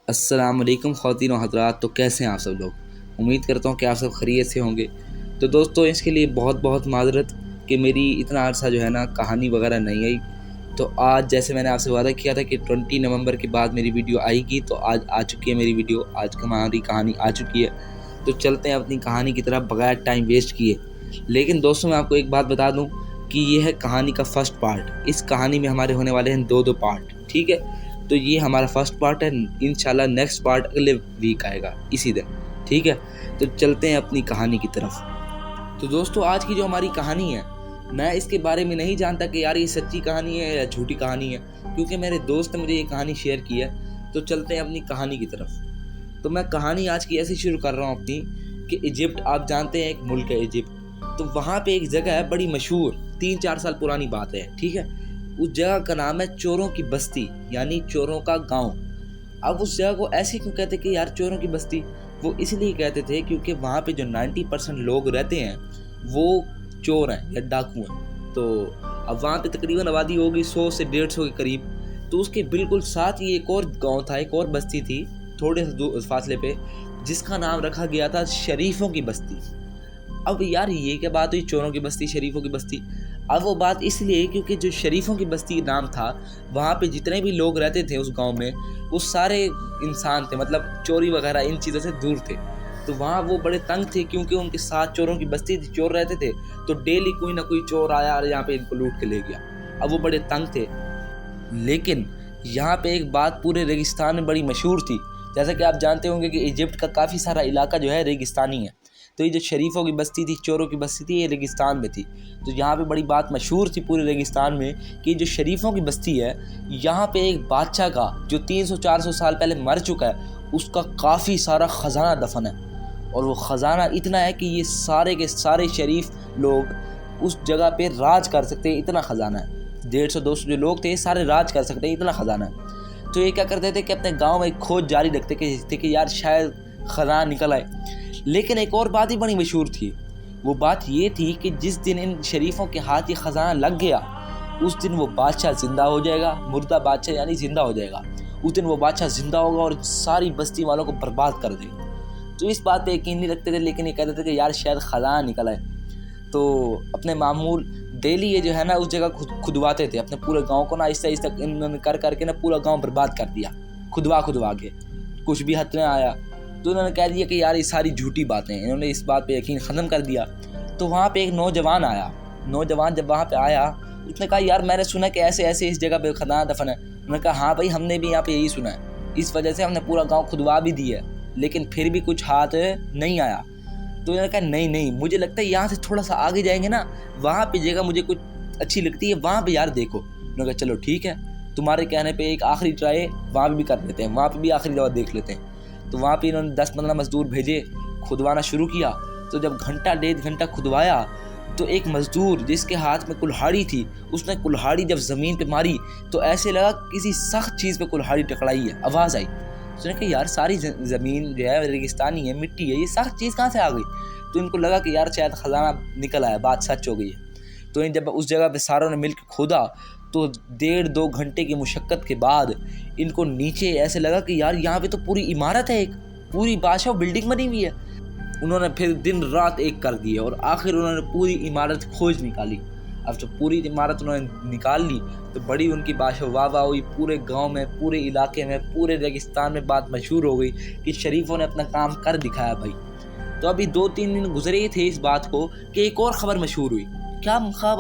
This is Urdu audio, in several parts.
السلام علیکم خواتین و حضرات، تو کیسے ہیں آپ سب لوگ؟ امید کرتا ہوں کہ آپ سب خیریت سے ہوں گے۔ تو دوستو اس کے لیے بہت بہت معذرت کہ میری اتنا عرصہ جو ہے نا کہانی وغیرہ نہیں آئی۔ تو آج جیسے میں نے آپ سے وعدہ کیا تھا کہ 20 نومبر کے بعد میری ویڈیو آئے گی، تو آج آ چکی ہے میری ویڈیو، آج ہماری کہانی آ چکی ہے۔ تو چلتے ہیں اپنی کہانی کی طرف بغیر ٹائم ویسٹ کیے۔ لیکن دوستوں میں آپ کو ایک بات بتا دوں کہ یہ ہے کہانی کا فرسٹ پارٹ۔ اس کہانی میں ہمارے ہونے والے ہیں دو پارٹ، ٹھیک ہے؟ تو یہ ہمارا فرسٹ پارٹ ہے، انشاءاللہ نیکسٹ پارٹ اگلے ویک آئے گا اسی دن، ٹھیک ہے؟ تو چلتے ہیں اپنی کہانی کی طرف۔ تو دوستو آج کی جو ہماری کہانی ہے، میں اس کے بارے میں نہیں جانتا کہ یار یہ سچی کہانی ہے یا جھوٹی کہانی ہے، کیونکہ میرے دوست نے مجھے یہ کہانی شیئر کی ہے۔ تو چلتے ہیں اپنی کہانی کی طرف۔ تو میں کہانی آج کی ایسی شروع کر رہا ہوں اپنی کہ ایجپٹ، آپ جانتے ہیں ایک ملک ہے ایجپٹ، تو وہاں پہ ایک جگہ ہے بڑی مشہور، 3-4 سال پرانی بات ہے، ٹھیک ہے؟ اس جگہ کا نام ہے چوروں کی بستی، یعنی چوروں کا گاؤں۔ اب اس جگہ کو ایسے کیوں کہتے کہ یار چوروں کی بستی؟ وہ اس لیے کہتے تھے کیونکہ وہاں پہ جو 90% لوگ رہتے ہیں وہ چور ہیں یا ڈاکو ہیں۔ تو اب وہاں پہ تقریباً آبادی ہوگی 100 سے 150 کے قریب۔ تو اس کے بالکل ساتھ ہی ایک اور گاؤں تھا، ایک اور بستی تھی تھوڑے سے فاصلے پہ، جس کا نام رکھا گیا تھا شریفوں کی بستی۔ اب یار یہ کیا بات ہوئی، چوروں کی بستی، شریفوں کی بستی؟ اب وہ بات اس لیے کیونکہ جو شریفوں کی بستی نام تھا، وہاں پہ جتنے بھی لوگ رہتے تھے اس گاؤں میں، وہ سارے انسان تھے، مطلب چوری وغیرہ ان چیزوں سے دور تھے۔ تو وہاں وہ بڑے تنگ تھے کیونکہ ان کے ساتھ چوروں کی بستی تھی، چور رہتے تھے، تو ڈیلی کوئی نہ کوئی چور آیا اور یہاں پہ ان کو لوٹ کے لے گیا۔ اب وہ بڑے تنگ تھے۔ لیکن یہاں پہ ایک بات پورے ریگستان میں بڑی مشہور تھی، جیسا کہ آپ جانتے ہوں گے کہ ایجپٹ کا کافی سارا علاقہ جو ہے ریگستانی ہے۔ تو یہ جو شریفوں کی بستی تھی، چوروں کی بستی تھی، یہ ریگستان میں تھی۔ تو یہاں پہ بڑی بات مشہور تھی پورے ریگستان میں کہ جو شریفوں کی بستی ہے، یہاں پہ ایک بادشاہ کا جو 300-400 سال پہلے مر چکا ہے، اس کا کافی سارا خزانہ دفن ہے۔ اور وہ خزانہ اتنا ہے کہ یہ سارے کے سارے شریف لوگ اس جگہ پہ راج کر سکتے ہیں، اتنا خزانہ ہے۔ 150-200 جو لوگ تھے سارے راج کر سکتے ہیں، اتنا خزانہ ہے۔ تو یہ کیا کرتے تھے کہ اپنے گاؤں میں ایک کھوج جاری رکھتے کہ یار شاید خزانہ نکل آئے۔ لیکن ایک اور بات ہی بڑی مشہور تھی، وہ بات یہ تھی کہ جس دن ان شریفوں کے ہاتھ یہ خزانہ لگ گیا، اس دن وہ بادشاہ زندہ ہو جائے گا، مردہ بادشاہ یعنی زندہ ہو جائے گا۔ اس دن وہ بادشاہ زندہ ہوگا اور ساری بستی والوں کو برباد کر دے گا۔ تو اس بات پہ یقین نہیں رکھتے تھے، لیکن یہ کہتے تھے کہ یار شاید خزانہ نکل آئے۔ تو اپنے معمول ڈیلی یہ جو ہے نا اس جگہ کھدواتے تھے، اپنے پورے گاؤں کو نا آہستہ آہستہ انہوں نے کر کے نا پورا گاؤں برباد کر دیا، کھدوا کے، کچھ بھی حد نہ آیا۔ تو انہوں نے کہہ دیا کہ یار یہ ساری جھوٹی باتیں ہیں، انہوں نے اس بات پہ یقین ختم کر دیا۔ تو وہاں پہ ایک نوجوان آیا، نوجوان جب وہاں پہ آیا، اس نے کہا یار میں نے سنا کہ ایسے ایسے اس جگہ پہ خزانہ دفن ہے۔ انہوں نے کہا ہاں بھائی، ہم نے بھی یہاں پہ یہی سنا ہے، اس وجہ سے ہم نے پورا گاؤں کھدوا بھی دیا ہے، لیکن پھر بھی کچھ ہاتھ نہیں آیا۔ تو انہوں نے کہا نہیں، مجھے لگتا ہے یہاں سے تھوڑا سا آگے جائیں گے نا، وہاں پہ جگہ مجھے کچھ اچھی لگتی ہے، وہاں پہ یار دیکھو۔ انہوں نے کہا چلو ٹھیک ہے، تمہارے کہنے پہ ایک آخری ٹرائی وہاں پہ بھی کر لیتے ہیں، وہاں پہ بھی آخری دفعہ دیکھ لیتے ہیں۔ تو وہاں پہ انہوں نے 10-15 مزدور بھیجے، کھدوانا شروع کیا۔ تو جب گھنٹہ 1.5 گھنٹہ کھدوایا تو ایک مزدور جس کے ہاتھ میں کلہاڑی تھی، اس نے کلہاڑی جب زمین پہ ماری تو ایسے لگا کسی سخت چیز پہ کلہاڑی ٹکرائی ہے، آواز آئی۔ اس نے کہا یار ساری زمین جو ہے ریگستانی ہے، مٹی ہے، یہ سخت چیز کہاں سے آ گئی؟ تو ان کو لگا کہ یار شاید خزانہ نکل آیا، بات سچ ہو گئی ہے۔ تو جب اس جگہ پہ ساروں نے مل کے کھودا تو 1.5-2 گھنٹے کی مشقت کے بعد ان کو نیچے ایسے لگا کہ یار یہاں پہ تو پوری عمارت ہے، ایک پوری بادشاہ بلڈنگ بنی ہوئی ہے۔ انہوں نے پھر دن رات ایک کر دیے اور آخر انہوں نے پوری عمارت کھوج نکالی۔ اب جب پوری عمارت انہوں نے نکال لی تو بڑی ان کی بادشاہ واہ ہوئی، پورے گاؤں میں، پورے علاقے میں، پورے ریگستان میں بات مشہور ہو گئی کہ شریفوں نے اپنا کام کر دکھایا بھائی۔ تو ابھی 2-3 دن گزرے تھے اس بات کو کہ ایک اور خبر مشہور ہوئی۔ کیا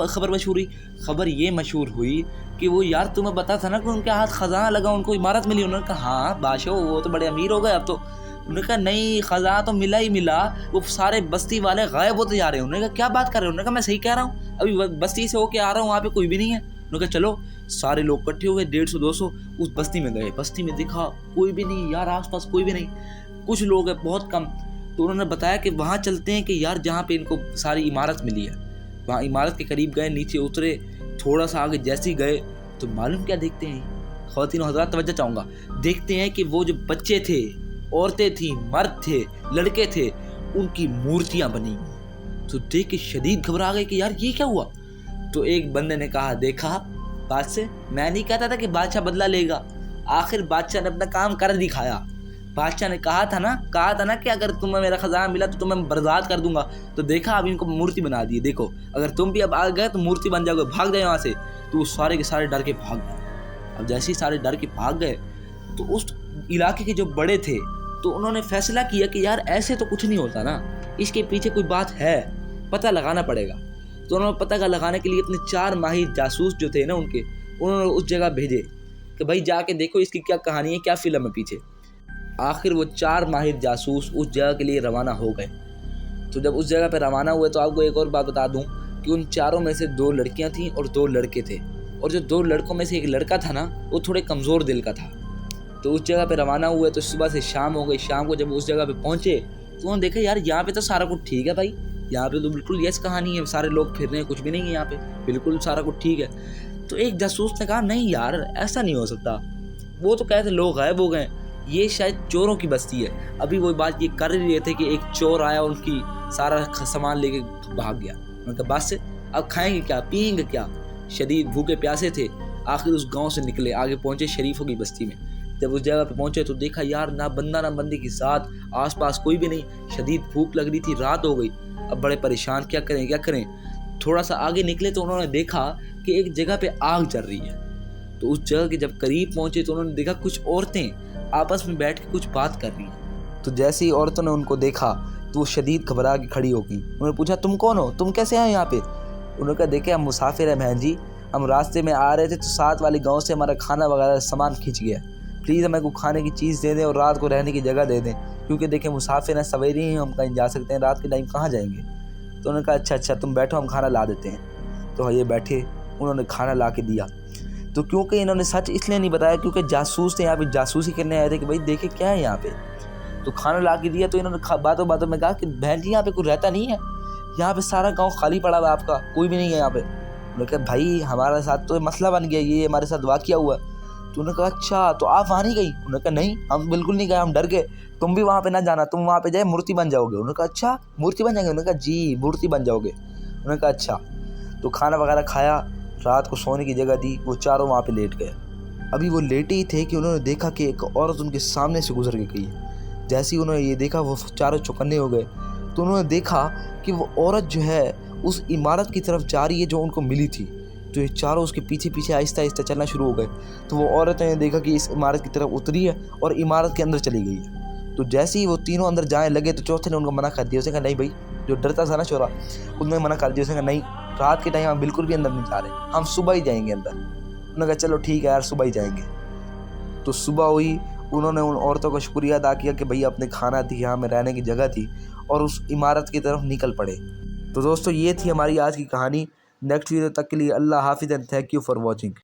خبر مشہور ہوئی؟ خبر یہ مشہور ہوئی کہ وہ یار تمہیں پتا تھا نا کہ ان کے ہاتھ خزانہ لگا، ان کو عمارت ملی۔ انہوں نے کہا ہاں بادشاہ وہ تو بڑے امیر ہو گئے اب تو۔ انہوں نے کہا نہیں، خزانہ تو ملا ہی ملا، وہ سارے بستی والے غائب ہوتے جا رہے ہیں۔ انہوں نے کہا کیا بات کر رہے ہیں؟ انہوں نے کہا میں صحیح کہہ رہا ہوں، ابھی بستی سے ہو کے آ رہا ہوں، وہاں پہ کوئی بھی نہیں ہے۔ انہوں نے کہا چلو، سارے لوگ اکٹھے ہو گئے، 150-200 اس بستی میں گئے۔ بستی میں دیکھا کوئی بھی نہیں یار، آس پاس کوئی بھی نہیں، کچھ لوگ ہیں بہت کم۔ تو انہوں نے بتایا کہ وہاں چلتے ہیں کہ یار جہاں پہ ان کو ساری عمارت ملی ہے، وہاں عمارت کے قریب گئے، نیچے اترے، تھوڑا سا آگے جیسے ہی گئے تو معلوم کیا دیکھتے ہیں؟ خواتین و حضرات توجہ چاہوں گا، دیکھتے ہیں کہ وہ جو بچے تھے، عورتیں تھیں، مرد تھے، لڑکے تھے، ان کی مورتیاں بنی ہوئی۔ تو دیکھ کے شدید گھبرا گئے کہ یار یہ کیا ہوا؟ تو ایک بندے نے کہا دیکھا بات سے، میں نہیں کہتا تھا کہ بادشاہ بدلہ لے گا، آخر بادشاہ نے اپنا کام کر دکھایا۔ بادشاہ نے کہا تھا نا کہ اگر تمہیں میرا خزانہ ملا تو تمہیں برباد کر دوں گا. تو دیکھا اب ان کو مورتی بنا دی. دیکھو اگر تم بھی اب آ گئے تو مورتی بن جاؤ گے, بھاگ جائے وہاں سے. تو وہ سارے کے سارے ڈر کے بھاگ گئے. اب جیسے ہی سارے ڈر کے بھاگ گئے تو اس علاقے کے جو بڑے تھے تو انہوں نے فیصلہ کیا کہ یار ایسے تو کچھ نہیں ہوتا نا, اس کے پیچھے کوئی بات ہے, پتہ لگانا پڑے گا. تو انہوں نے پتہ لگانے کے لیے اپنے 4 ماہر جاسوس جو تھے نا ان کے, انہوں نے اس جگہ بھیجے کہ بھائی جا کے دیکھو اس کی کیا کہانی ہے, کیا فلم ہے پیچھے. آخر وہ 4 ماہر جاسوس اس جگہ کے لیے روانہ ہو گئے. تو جب اس جگہ پہ روانہ ہوئے تو آپ کو ایک اور بات بتا دوں کہ ان 4 میں سے 2 لڑکیاں تھیں اور 2 لڑکے تھے, اور جو 2 لڑکوں میں سے ایک لڑکا تھا نا وہ تھوڑے کمزور دل کا تھا. تو اس جگہ پہ روانہ ہوئے تو صبح سے شام ہو گئی. شام کو جب اس جگہ پہ پہنچے تو انہوں نے دیکھا یار یہاں پہ تو سارا کچھ ٹھیک ہے بھائی, یہاں پہ تو بالکل یس کہانی ہے, سارے لوگ پھر رہے ہیں, کچھ بھی نہیں ہے یہاں پہ, بالکل سارا کچھ ٹھیک ہے. تو ایک جاسوس نے کہا نہیں یار ایسا نہیں ہو سکتا, وہ تو کہتے لوگ غائب ہو گئے, یہ شاید چوروں کی بستی ہے. ابھی وہ بات یہ کر رہے تھے کہ ایک چور آیا اور ان کی سارا سامان لے کے بھاگ گیا. ان کا بس اب کھائیں گے کیا, پیئیں گے کیا, شدید بھوکے پیاسے تھے. آخر اس گاؤں سے نکلے, آگے پہنچے شریفوں کی بستی میں. جب اس جگہ پہ پہنچے تو دیکھا یار نہ بندہ نہ بندی کی ذات, آس پاس کوئی بھی نہیں, شدید بھوک لگ رہی تھی, رات ہو گئی. اب بڑے پریشان, کیا کریں. تھوڑا سا آگے نکلے تو انہوں نے دیکھا کہ ایک جگہ پہ آگ جل رہی ہے. تو اس جگہ کے جب قریب پہنچے تو انہوں نے دیکھا کچھ عورتیں آپس میں بیٹھ کے کچھ بات کر رہی ہیں. تو جیسے ہی عورتوں نے ان کو دیکھا تو وہ شدید گھبرا کے کھڑی ہو گئی. انہوں نے پوچھا تم کون ہو, تم کیسے آئے یہاں پہ؟ انہوں نے کہا دیکھیں ہم مسافر ہیں بہن جی, ہم راستے میں آ رہے تھے تو ساتھ والی گاؤں سے ہمارا کھانا وغیرہ سامان کھنچ گیا, پلیز ہمیں کو کھانے کی چیز دے دیں اور رات کو رہنے کی جگہ دے دیں, کیونکہ دیکھیں مسافر ہیں, سویرے ہی ہم کہیں جا سکتے ہیں, رات کے ٹائم کہاں جائیں گے. تو انہوں نے کہا اچھا تم بیٹھو ہم کھانا لا دیتے ہیں. تو یہ بیٹھے, انہوں نے کھانا لا کے دیا. تو کیونکہ انہوں نے سچ اس لیے نہیں بتایا کیونکہ جاسوس تھے یہاں پہ, جاسوسی کرنے آئے تھے کہ بھائی دیکھیں کیا ہے یہاں پہ. تو کھانا لا کے دیا تو انہوں نے باتوں میں کہا کہ بہن جی یہاں پہ کوئی رہتا نہیں ہے, یہاں پہ سارا گاؤں خالی پڑا ہوا ہے, آپ کا کوئی بھی نہیں ہے یہاں پہ. انہوں نے کہا بھائی ہمارے ساتھ تو مسئلہ بن گیا, یہ ہمارے ساتھ واقعہ ہوا. تو انہوں نے کہا اچھا تو آپ وہاں نہیں گئی؟ انہوں نے کہا نہیں ہم بالکل نہیں گئے, ہم ڈر گئے, تم بھی وہاں پہ نہ جانا, تم وہاں پہ جائے مورتی بن جاؤ گے. انہوں نے کہا اچھا مورتی بن جائیں گے؟ انہوں نے کہا جی مورتی بن جاؤ گے. انہوں نے کہا اچھا. تو کھانا وغیرہ کھایا, رات کو سونے کی جگہ دی, وہ چاروں وہاں پہ لیٹ گئے. ابھی وہ لیٹے ہی تھے کہ انہوں نے دیکھا کہ ایک عورت ان کے سامنے سے گزر کے گئی. جیسے ہی انہوں نے یہ دیکھا وہ چاروں چوکنے ہو گئے. تو انہوں نے دیکھا کہ وہ عورت جو ہے اس عمارت کی طرف جا رہی ہے جو ان کو ملی تھی. تو یہ چاروں اس کے پیچھے آہستہ آہستہ چلنا شروع ہو گئے. تو وہ عورت نے دیکھا کہ اس عمارت کی طرف اتری ہے اور عمارت کے اندر چلی گئی ہے. تو جیسے ہی وہ تینوں اندر جائیں لگے تو چوتھے نے ان کو منع کر دیا. اس نے کہا نہیں بھائی, جو ڈرتا تھا نا چورا, ان نے منع کر دیا. اس نے کہا نہیں رات کے ٹائم ہم بالکل بھی اندر نہیں جا رہے, ہم صبح ہی جائیں گے اندر. انہوں نے کہا چلو ٹھیک ہے یار صبح ہی جائیں گے. تو صبح ہوئی, انہوں نے ان عورتوں کا شکریہ ادا کیا کہ بھئی اپنے کھانا تھی, یہاں میں رہنے کی جگہ تھی, اور اس عمارت کی طرف نکل پڑے. تو دوستو یہ تھی ہماری آج کی کہانی. نیکسٹ ویڈیو تک کے لیے اللہ حافظ and thank you for watching.